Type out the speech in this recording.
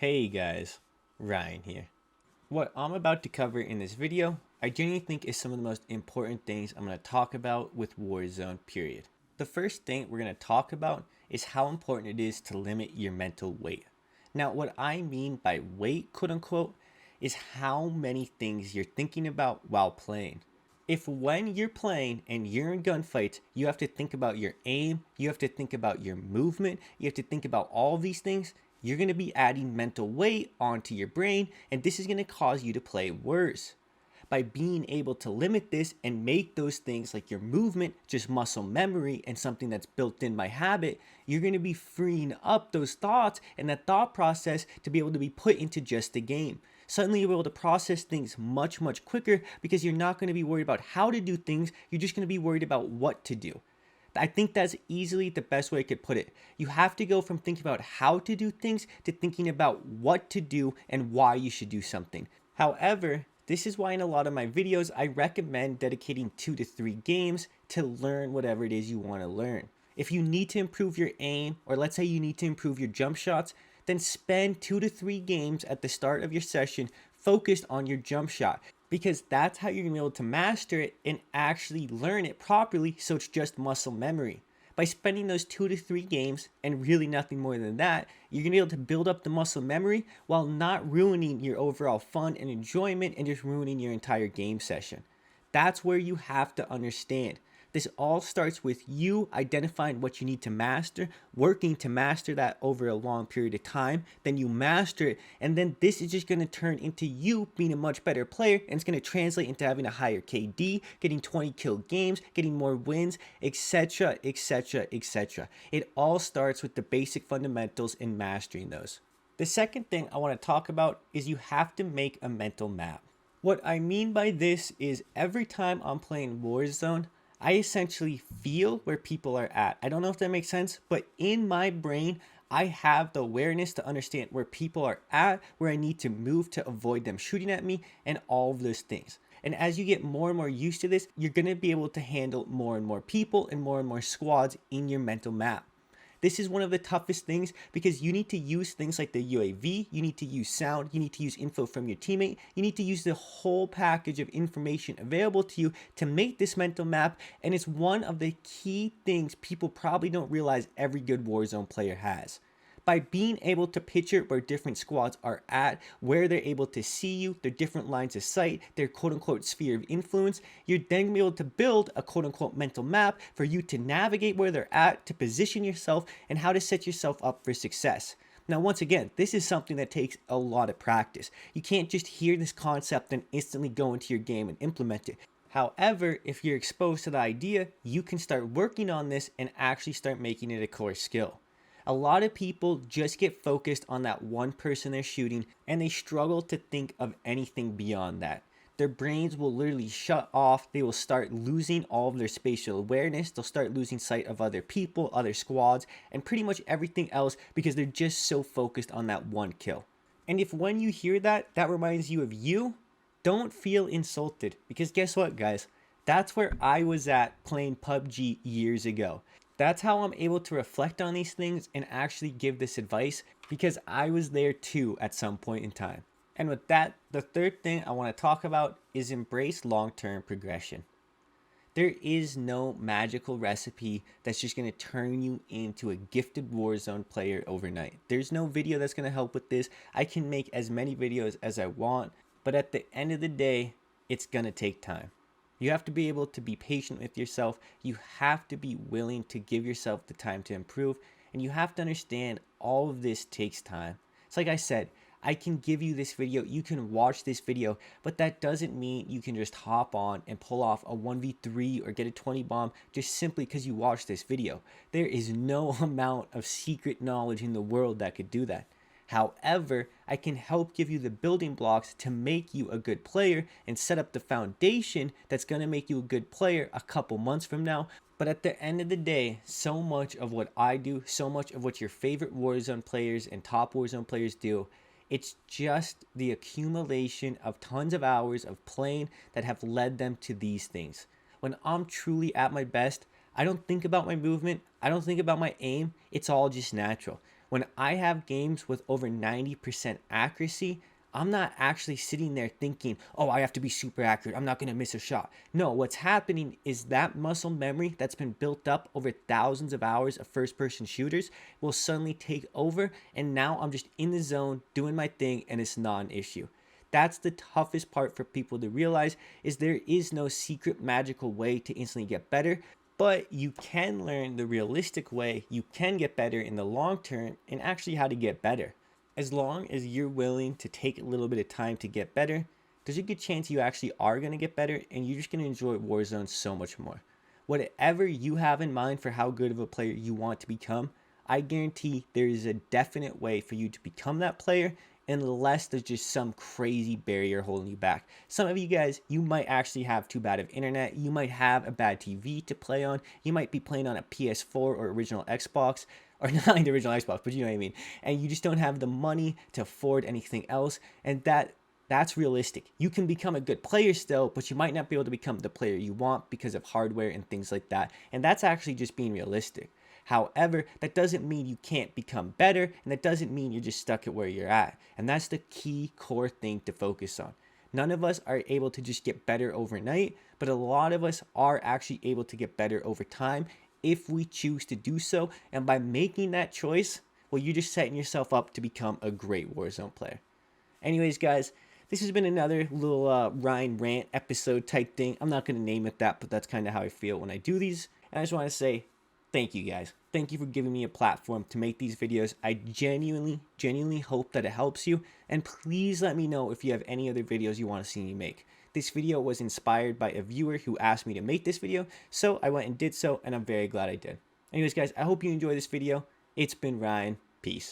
Hey guys, Ryan here. What I'm about to cover in this video, I genuinely think is some of the most important things I'm going to talk about with Warzone, period. The first thing we're going to talk about is how important it is to limit your mental weight. Now, what I mean by weight, quote unquote, is how many things you're thinking about while playing. If when you're playing and you're in gunfights, you have to think about your aim, you have to think about your movement, you have to think about all of these things, you're going to be adding mental weight onto your brain, and this is going to cause you to play worse. By being able to limit this and make those things like your movement just muscle memory and something that's built in by habit, you're going to be freeing up those thoughts and that thought process to be able to be put into just the game. Suddenly you're able to process things much quicker because you're not going to be worried about how to do things, you're just going to be worried about what to do. I think that's easily the best way I could put it. You have to go from thinking about how to do things to thinking about what to do and why you should do something. However, this is why in a lot of my videos, I recommend dedicating 2 to 3 games to learn whatever it is you want to learn. If you need to improve your aim, or let's say you need to improve your jump shots, then spend 2 to 3 games at the start of your session focused on your jump shot, because that's how you're going to be able to master it and actually learn it properly, so it's just muscle memory. By spending those 2 to 3 games, and really nothing more than that, you're going to be able to build up the muscle memory while not ruining your overall fun and enjoyment and just ruining your entire game session. That's where you have to understand. This all starts with you identifying what you need to master, working to master that over a long period of time, then you master it, and then this is just going to turn into you being a much better player, and it's going to translate into having a higher KD, getting 20 kill games, getting more wins, etc, etc, etc. It all starts with the basic fundamentals and mastering those. The second thing I want to talk about is you have to make a mental map. What I mean by this is every time I'm playing Warzone, I essentially feel where people are at. I don't know if that makes sense, but in my brain, I have the awareness to understand where people are at, where I need to move to avoid them shooting at me, and all of those things. And as you get more and more used to this, you're going to be able to handle more and more people and more squads in your mental map. This is one of the toughest things because you need to use things like the UAV, you need to use sound, you need to use info from your teammate, you need to use the whole package of information available to you to make this mental map, and it's one of the key things people probably don't realize every good Warzone player has. By being able to picture where different squads are at, where they're able to see you, their different lines of sight, their quote-unquote sphere of influence, you're then going to be able to build a quote-unquote mental map for you to navigate where they're at, to position yourself, and how to set yourself up for success. Now, once again, this is something that takes a lot of practice. You can't just hear this concept and instantly go into your game and implement it. However, if you're exposed to the idea, you can start working on this and actually start making it a core skill. A lot of people just get focused on that one person they're shooting, and they struggle to think of anything beyond that. Their brains will literally shut off. They will start losing all of their spatial awareness. They'll start losing sight of other people, other squads, and pretty much everything else because they're just so focused on that one kill. And if when you hear that, that reminds you of you, don't feel insulted, because guess what, guys? That's where I was at playing PUBG years ago. That's how I'm able to reflect on these things and actually give this advice, because I was there too at some point in time. And with that, the third thing I want to talk about is embrace long-term progression. There is no magical recipe that's just going to turn you into a gifted Warzone player overnight. There's no video that's going to help with this. I can make as many videos as I want, but at the end of the day, it's going to take time. You have to be able to be patient with yourself. You have to be willing to give yourself the time to improve. And you have to understand all of this takes time. It's like I said, I can give you this video, you can watch this video, but that doesn't mean you can just hop on and pull off a 1v3 or get a 20 bomb just simply because you watched this video. There is no amount of secret knowledge in the world that could do that. However, I can help give you the building blocks to make you a good player and set up the foundation that's going to make you a good player a couple months from now. But at the end of the day, so much of what I do, so much of what your favorite Warzone players and top Warzone players do, it's just the accumulation of tons of hours of playing that have led them to these things. When I'm truly at my best, I don't think about my movement, I don't think about my aim, it's all just natural. When I have games with over 90% accuracy, I'm not actually sitting there thinking, oh, I have to be super accurate. I'm not going to miss a shot. No, what's happening is that muscle memory that's been built up over thousands of hours of first person shooters will suddenly take over. And now I'm just in the zone doing my thing and it's not an issue. That's the toughest part for people to realize is there is no secret magical way to instantly get better, but you can learn the realistic way you can get better in the long term and actually how to get better. As long as you're willing to take a little bit of time to get better, there's a good chance you actually are going to get better and you're just going to enjoy Warzone so much more. Whatever you have in mind for how good of a player you want to become, I guarantee there is a definite way for you to become that player unless there's just some crazy barrier holding you back. Some of you guys, you might actually have too bad of internet. You might have a bad TV to play on. You might be playing on a PS4 or original Xbox, or not like the original Xbox, but you know what I mean. And you just don't have the money to afford anything else. And that's realistic. You can become a good player still, but you might not be able to become the player you want because of hardware and things like that. And that's actually just being realistic. However, that doesn't mean you can't become better, and that doesn't mean you're just stuck at where you're at. And that's the key core thing to focus on. None of us are able to just get better overnight, but a lot of us are actually able to get better over time if we choose to do so. And by making that choice, well, you're just setting yourself up to become a great Warzone player. Anyways, guys, this has been another little Ryan rant episode type thing. I'm not going to name it that, but that's kind of how I feel when I do these. And I just want to say thank you guys. Thank you for giving me a platform to make these videos. I genuinely hope that it helps you. And please let me know if you have any other videos you want to see me make. This video was inspired by a viewer who asked me to make this video, so I went and did so, and I'm very glad I did. Anyways, guys, I hope you enjoyed this video. It's been Ryan. Peace.